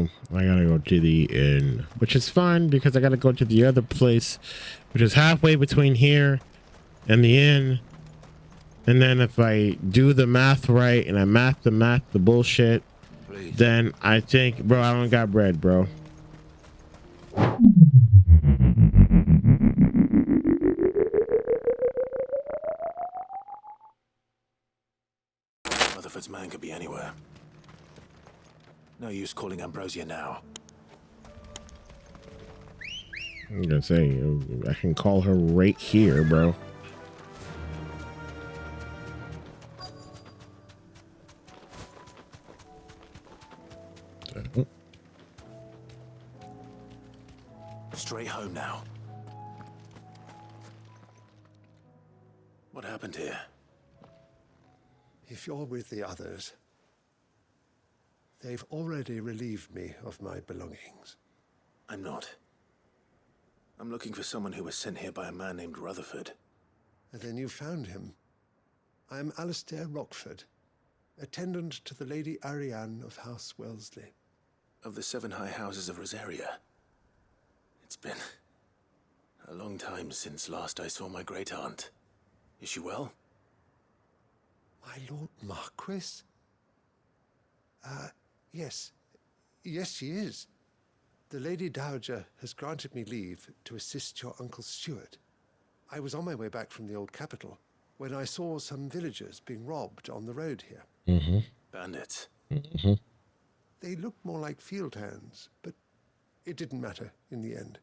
so I gotta go to the inn, which is fine because I gotta go to the other place, which is halfway between here and the inn. And then if I do the math right and I math the bullshit, Please. then I think, bro, I don't got bread, bro. Rutherford's man could be anywhere. No use calling Ambrosia now. I'm gonna say, I can call her right here, bro. Straight home now. What happened here? If you're with the others, they've already relieved me of my belongings. I'm not. I'm looking for someone who was sent here by a man named Rutherford. And then you found him. I'm Alistair Rockford, attendant to the Lady Ariane of House Wellesley. Of the 7 high houses of Rosaria. It's been a long time since last I saw my great-aunt. Is she well? My Lord Marquis? Yes. Yes, she is. The Lady Dowager has granted me leave to assist your Uncle Stuart. I was on my way back from the old capital when I saw some villagers being robbed on the road here. Mm-hmm. Bandits. Mm-hmm. They looked more like field hands, but it didn't matter in the end.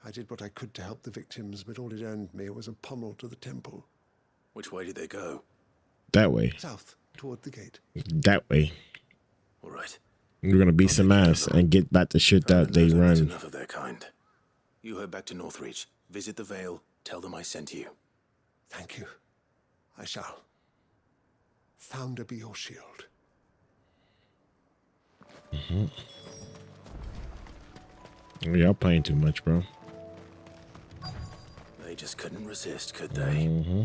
I did what I could to help the victims, but all it earned me was a pummel to the temple. Which way did they go? That way. South, toward the gate. That way. All right. We're gonna beat some ass and get back the shit that they run. Enough of their kind. You head back to Northreach. Visit the Vale. Tell them I sent you. Thank you. I shall. Founder be your shield. Mm-hmm. Y'all playing too much, bro. They just couldn't resist, could they? Mm-hmm.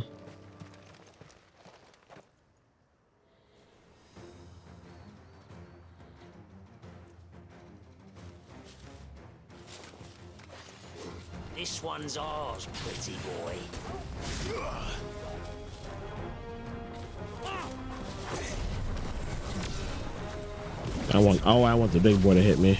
This one's ours, pretty boy. I want the big boy to hit me.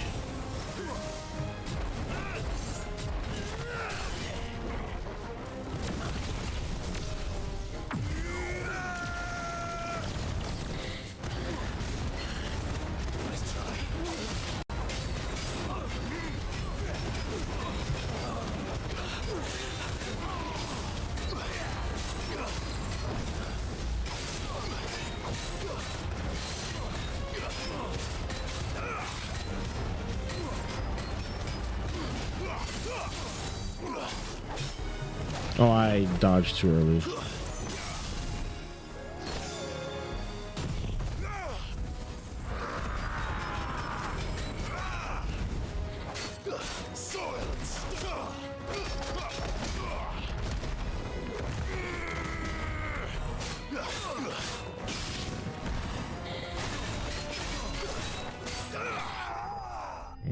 Oh, I dodged too early.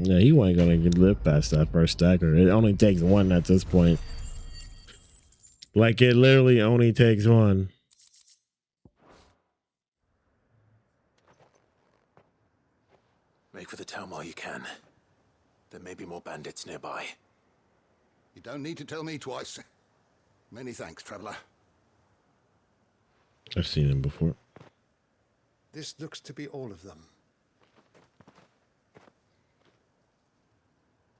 Yeah, he wasn't gonna live past that first stagger. It only takes one at this point. Like, it literally only takes one. Make for the town while you can. There may be more bandits nearby. You don't need to tell me twice. Many thanks, traveler. I've seen him before. This looks to be all of them.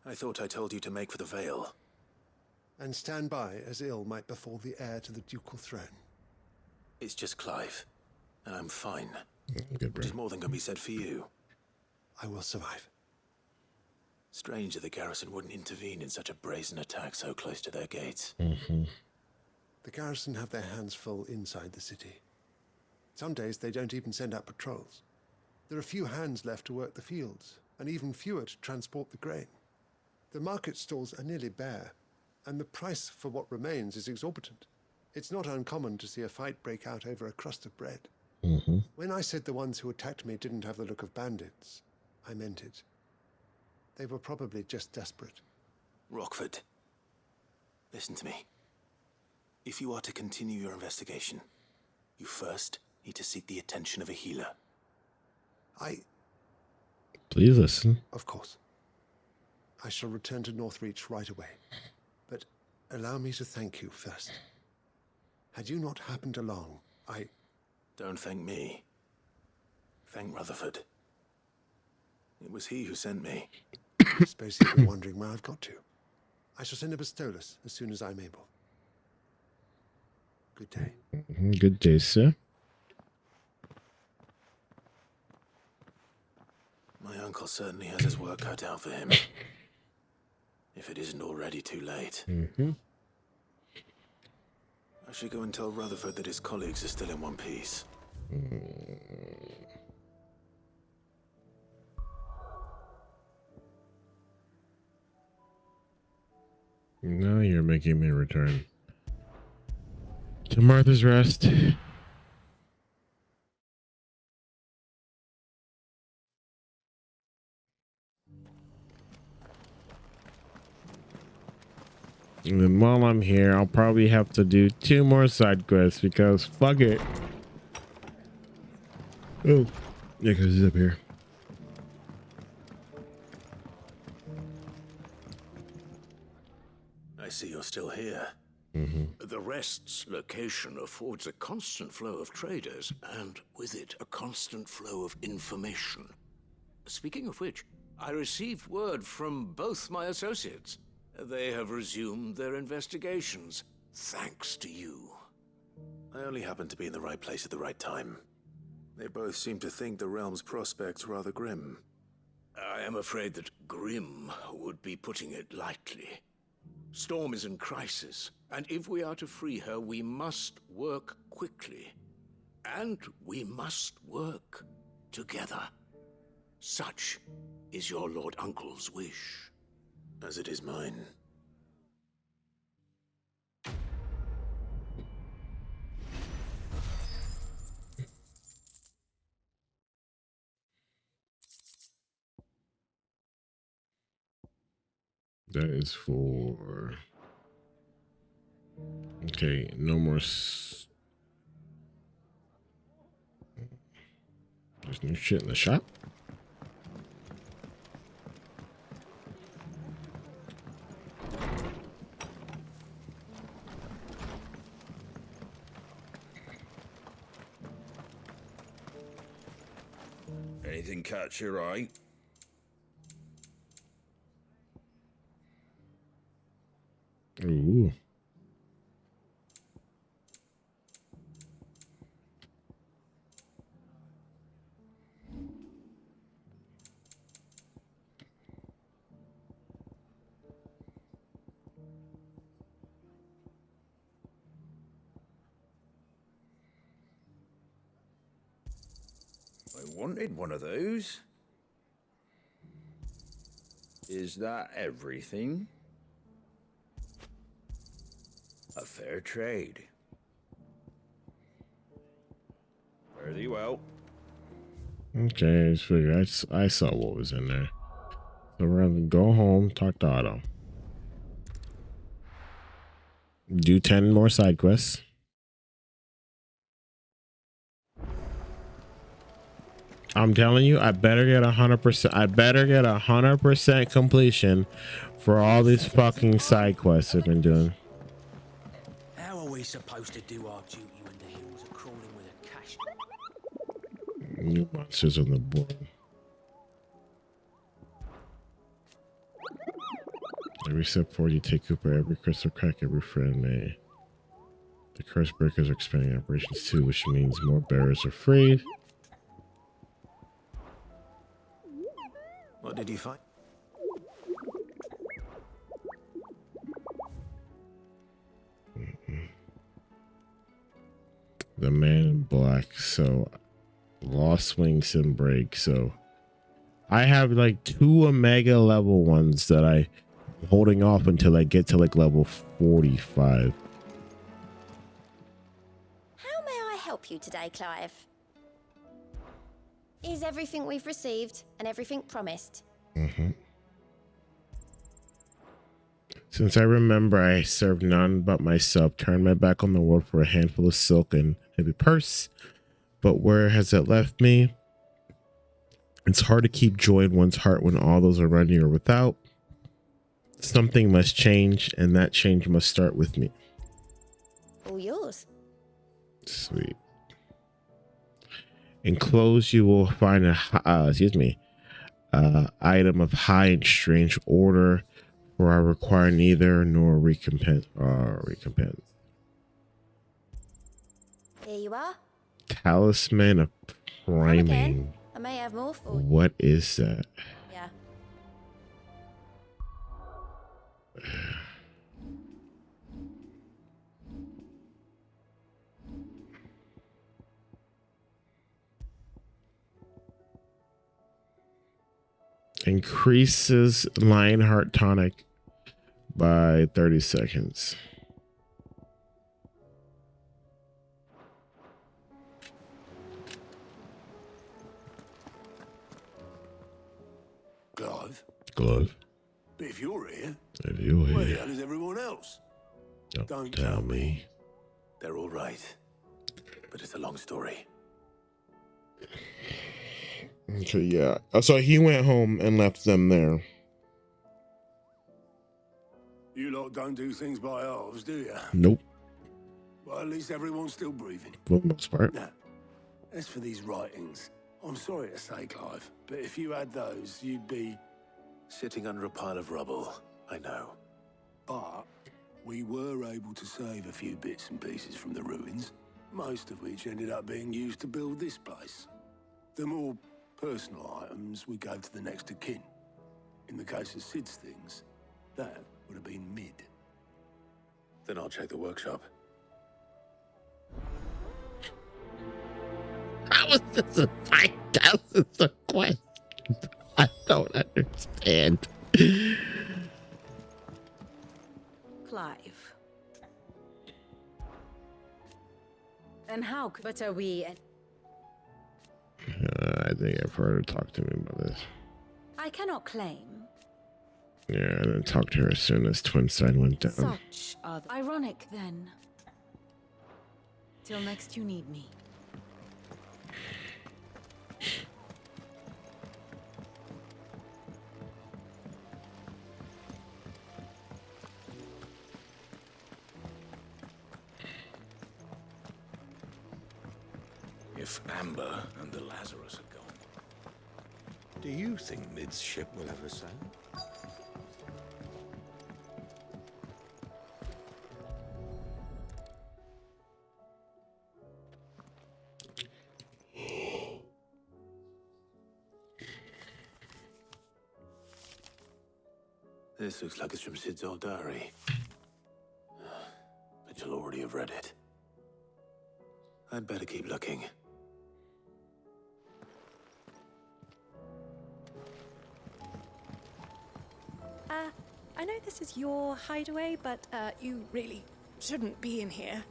I thought I told you to make for the Vale. And stand by as ill might befall the heir to the ducal throne. It's just Clive, and I'm fine. Good, bro. Which is more than can be said for you. I will survive. Strange that the garrison wouldn't intervene in such a brazen attack so close to their gates. Mm-hmm. The garrison have their hands full inside the city. Some days they don't even send out patrols. There are few hands left to work the fields, and even fewer to transport the grain. The market stalls are nearly bare, and the price for what remains is exorbitant. It's not uncommon to see a fight break out over a crust of bread. Mm-hmm. When I said the ones who attacked me didn't have the look of bandits, I meant it. They were probably just desperate. Rockford, listen to me. If you are to continue your investigation, you first need to seek the attention of a healer. Please listen. Of course. I shall return to Northreach right away. But allow me to thank you first. Had you not happened along, Don't thank me. Thank Rutherford. It was he who sent me. I suppose you've been wondering where I've got to. I shall send a Bistolus as soon as I'm able. Good day. Good day, sir. My uncle certainly has his work cut out for him. If it isn't already too late. I should go and tell Rutherford that his colleagues are still in one piece. Now you're making me return to Martha's Rest. And then while I'm here, I'll probably have to do 2 more side quests because fuck it. Oh, yeah, because he's up here. I see you're still here. The Rest's location affords a constant flow of traders, and with it, a constant flow of information. Speaking of which, I received word from both my associates. They have resumed their investigations, thanks to you. I only happened to be in the right place at the right time. They both seem to think the realm's prospects rather grim. I am afraid that grim would be putting it lightly. Storm is in crisis, and if we are to free her, we must work quickly. And we must work together. Such is your Lord Uncle's wish. As it is mine. That is for... Okay, no more... There's new shit in the shop? Anything catch your eye? Ooh. I wanted one of those. Is that everything? A fair trade. Fare thee well. Okay, I just figured I saw what was in there. So we're gonna go home, talk to Otto. Do 10 more side quests. I'm telling you, I better get 100%. I better get 100% completion for all these fucking side quests I've been doing. How are we supposed to do our duty when the hills are crawling with a cash? New monsters on the board. Every step forward you take Cooper, every crystal crack, every friend may. The curse breakers are expanding operations too, which means more bearers are freed. What did you find? The man in black, so lost wings and break. So I have like 2 Omega level ones that I'm holding off until I get to like level 45. How may I help you today, Clive? Is everything we've received and everything promised? Since I remember I served none but myself, turned my back on the world for a handful of silk and heavy purse. But where has it left me? It's hard to keep joy in one's heart when all those around you are without. Something must change, and that change must start with me. All yours. Sweet. Enclosed, you will find a item of high and strange order, for I require neither nor recompense. Here you are. Talisman of Come priming. again. I may have more for you. What is that? Yeah. Increases Lionheart tonic by 30 seconds. Clive, Glove. but if you're here, If you're where the here, hell is everyone else? don't tell me. They're all right. But it's a long story. Okay, yeah. So he went home and left them there. You lot don't do things by halves, do you? Nope, Well, at least everyone's still breathing. for the most part. Now, as for these writings, I'm sorry to say, Clive, but if you had those, you'd be... sitting under a pile of rubble, I know. But we were able to save a few bits and pieces from the ruins, most of which ended up being used to build this place. The more personal items we gave to the next of kin. In the case of Sid's things, that would have been mid. Then I'll check the workshop. How is this a fight? How is this a quest? I don't understand. Clive. And how could... But are we... I think I've heard her talk to me about this. I cannot claim. Yeah, I didn't talk to her as soon as Twinside went down. Such are the... Ironic, then. Till next you need me. If Amber and the Lazarus are gone, do you think Mid's ship will ever sail? This looks like it's from Sid's old diary. But you'll already have read it. I'd better keep looking. I know this is your hideaway, but you really shouldn't be in here.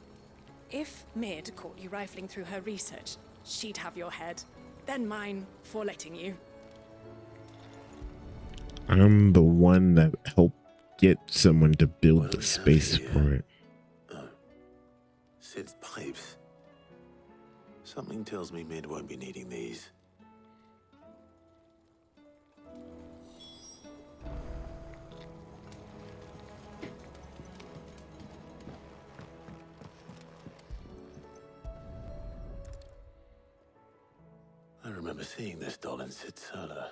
If Mid caught you rifling through her research, she'd have your head, then mine for letting you. I'm the one that helped get someone to build the space for it. Sid's pipes. Something tells me Mid won't be needing these. I remember seeing this doll in Sid's cellar.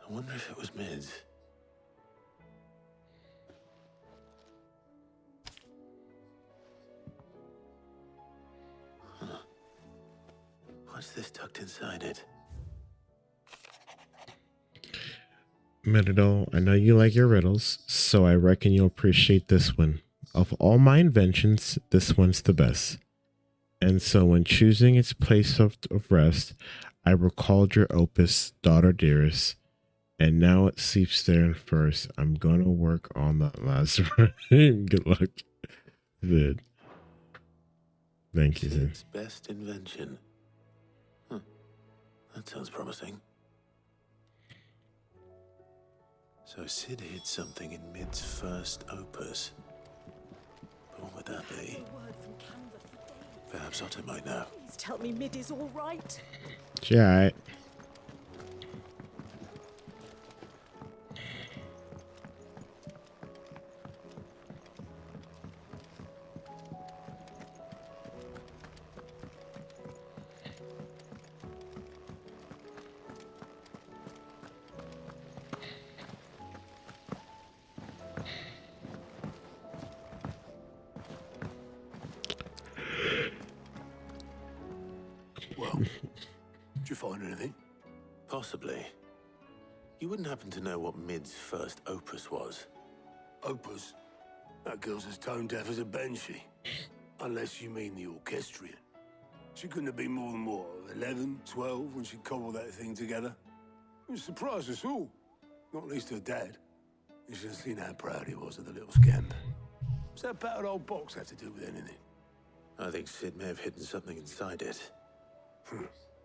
I wonder if it was Mid's. Huh. What's this tucked inside it? Metadol, I know you like your riddles, so I reckon you'll appreciate this one. Of all my inventions, this one's the best. And so when choosing its place of rest, I recalled your opus, Daughter Dearest, and now it sleeps there first. I'm going to work on that last rhyme. Good luck. Vid. Thank you, Sid. Sid's best invention. Huh. That sounds promising. So Sid hid something in Mid's first opus. But what would that be? Perhaps Otto might know. Please tell me Mid is all right. Yeah, all right. Well, did you find anything? Possibly. You wouldn't happen to know what Mid's first opus was? Opus? That girl's as tone deaf as a banshee. Unless you mean the orchestrion. She couldn't have been more than, what, 11, 12 when she cobbled that thing together? It surprised us all. Not least her dad. You should have seen how proud he was of the little scamp. What's that battered old box have to do with anything? I think Sid may have hidden something inside it.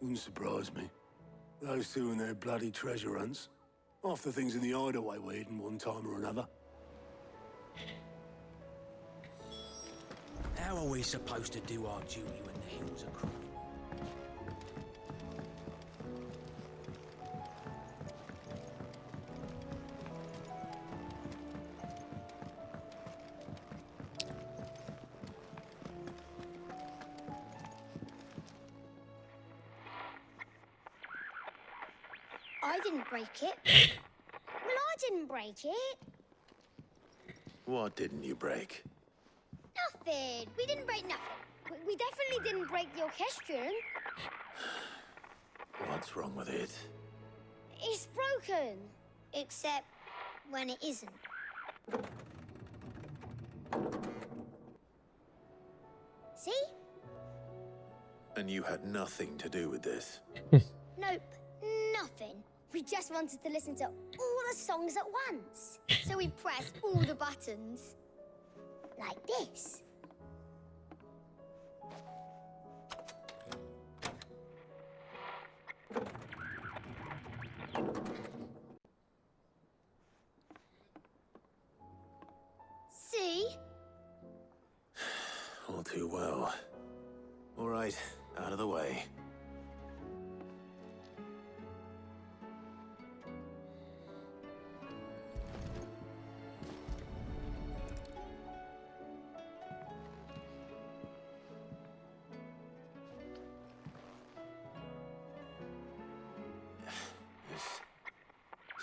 Wouldn't surprise me. Those two and their bloody treasure hunts. Half the things in the hideaway were hidden one time or another. How are we supposed to do our duty when the hills are crawling? I didn't break it. Well, I didn't break it. What didn't you break? Nothing. We didn't break nothing. We definitely didn't break the orchestrion. What's wrong with it? It's broken. Except when it isn't. See? And you had nothing to do with this? Nope. Nothing. We just wanted to listen to all the songs at once. So we pressed all the buttons. Like this. See? All too well. All right, out of the way.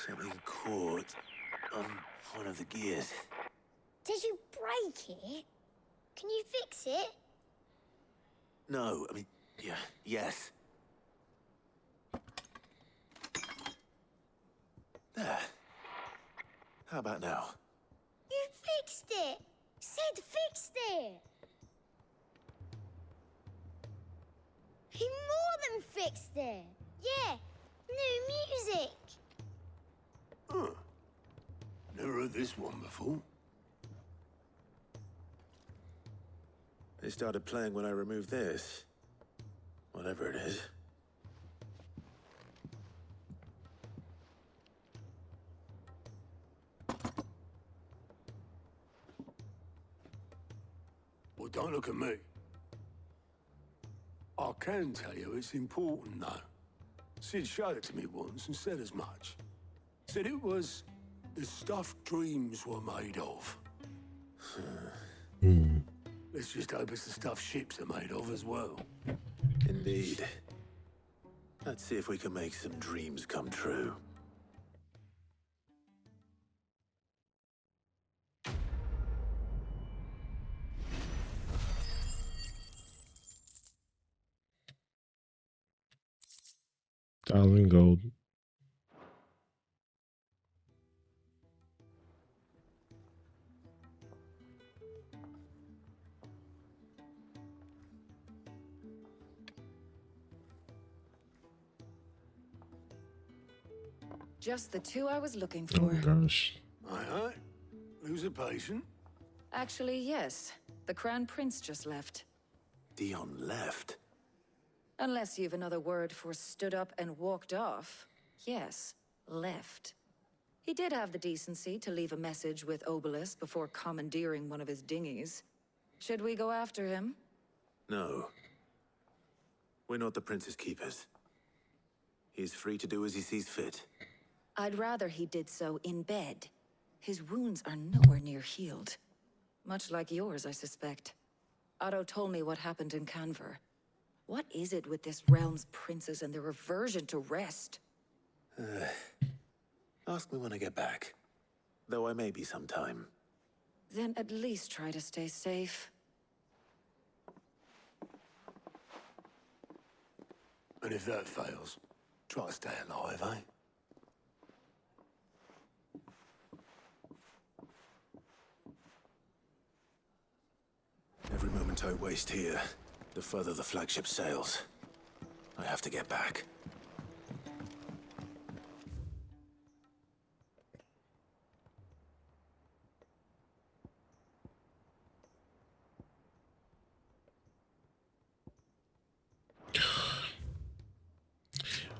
Something caught on one of the gears. Did you break it? Can you fix it? No, I mean, yeah, yes. There. How about now? You fixed it! Sid fixed it! He more than fixed it! Yeah, new music! Huh. Never heard this one before. They started playing when I removed this. Whatever it is. Well, don't look at me. I can tell you it's important, though. Sid showed it to me once and said as much. Said it was the stuff dreams were made of. Let's just hope it's the stuff ships are made of as well. Indeed. Let's see if we can make some dreams come true. $1,000 gold. Just the two I was looking Oh for. gosh. Aye. Who's a patient? Actually, yes. The Crown Prince just left. Dion left. Unless you've another word for stood up and walked off. Yes, left. He did have the decency to leave a message with Obelisk before commandeering one of his dinghies. Should we go after him? No. We're not the prince's keepers. He's free to do as he sees fit. I'd rather he did so in bed. His wounds are nowhere near healed. Much like yours, I suspect. Otto told me what happened in Canver. What is it with this realm's princes and their aversion to rest? Ask me when I get back. Though I may be sometime. Then at least try to stay safe. And if that fails, try to stay alive, eh? Every moment I waste here, the further the flagship sails. I have to get back.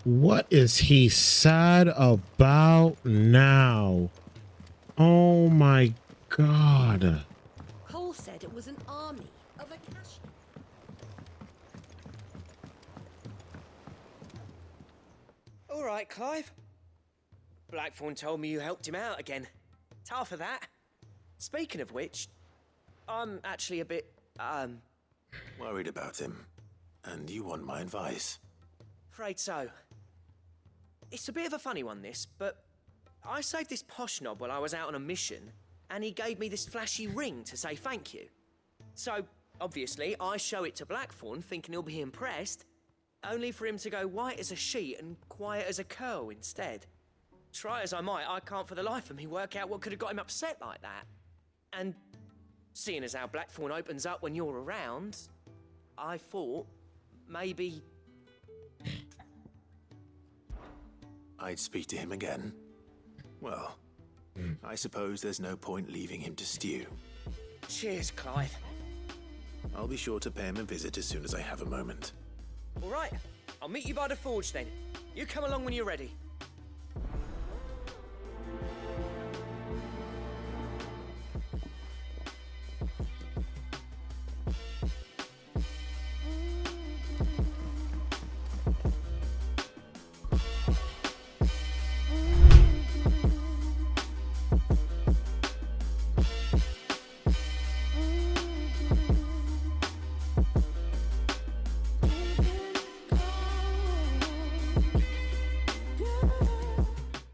What is he sad about now? Oh my God. Cole said it was an army of Akashi. All right, Clive. Blackthorn told me you helped him out again. Tough for that. Speaking of which, I'm actually a bit, Worried about him. And you want my advice? afraid so. It's a bit of a funny one, this, but I saved this posh knob while I was out on a mission, and he gave me this flashy ring to say thank you. So, obviously, I show it to Blackthorn, thinking he'll be impressed, only for him to go white as a sheet and quiet as a curl instead. Try as I might, I can't for the life of me work out what could have got him upset like that. And seeing as how Blackthorn opens up when you're around, I thought maybe... I'd speak to him again. Well, I suppose there's no point leaving him to stew. Cheers, Clive. I'll be sure to pay him a visit as soon as I have a moment. All right, I'll meet you by the forge then. You come along when you're ready.